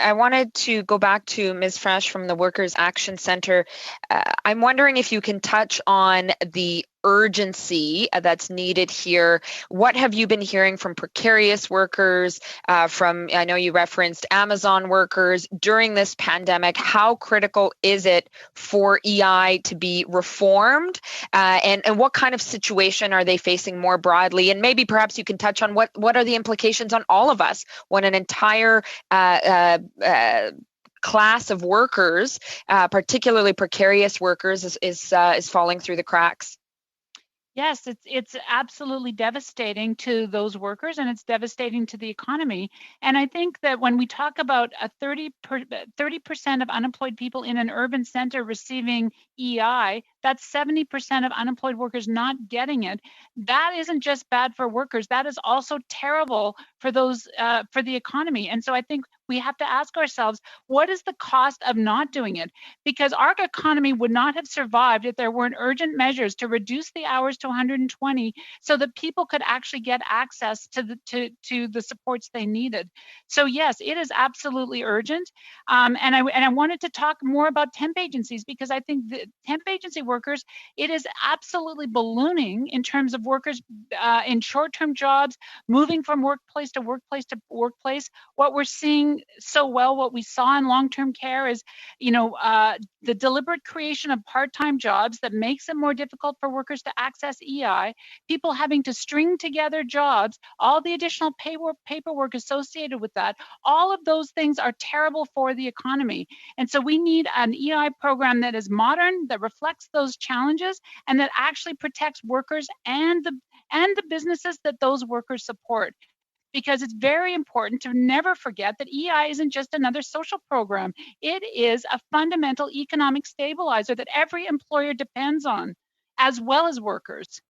I wanted to go back to Ms. Fresh from the Workers Action Center. I'm wondering if you can touch on the urgency that's needed here. What have you been hearing from precarious workers, I know you referenced Amazon workers during this pandemic? How critical is it for EI to be reformed? And what kind of situation are they facing more broadly? And maybe perhaps you can touch on what are the implications on all of us when an entire class of workers, particularly precarious workers, is falling through the cracks. Yes, it's absolutely devastating to those workers, and it's devastating to the economy. And I think that when we talk about a 30% of unemployed people in an urban center receiving EI, that's 70% of unemployed workers not getting it. That isn't just bad for workers. That is also terrible for for the economy. And so I think we have to ask ourselves, what is the cost of not doing it? Because our economy would not have survived if there weren't urgent measures to reduce the hours to 120 so that people could actually get access to the supports they needed. So yes, it is absolutely urgent. And I wanted to talk more about temp agencies, because I think the temp agency workers, it is absolutely ballooning in terms of workers in short-term jobs, moving from workplace to workplace to workplace. What we're seeing so well, what we saw in long-term care is, the deliberate creation of part-time jobs that makes it more difficult for workers to access EI, people having to string together jobs, all the additional paperwork associated with that. All of those things are terrible for the economy. And so we need an EI program that is modern, that reflects those challenges, and that actually protects workers and the businesses that those workers support. Because it's very important to never forget that EI isn't just another social program. It is a fundamental economic stabilizer that every employer depends on, as well as workers.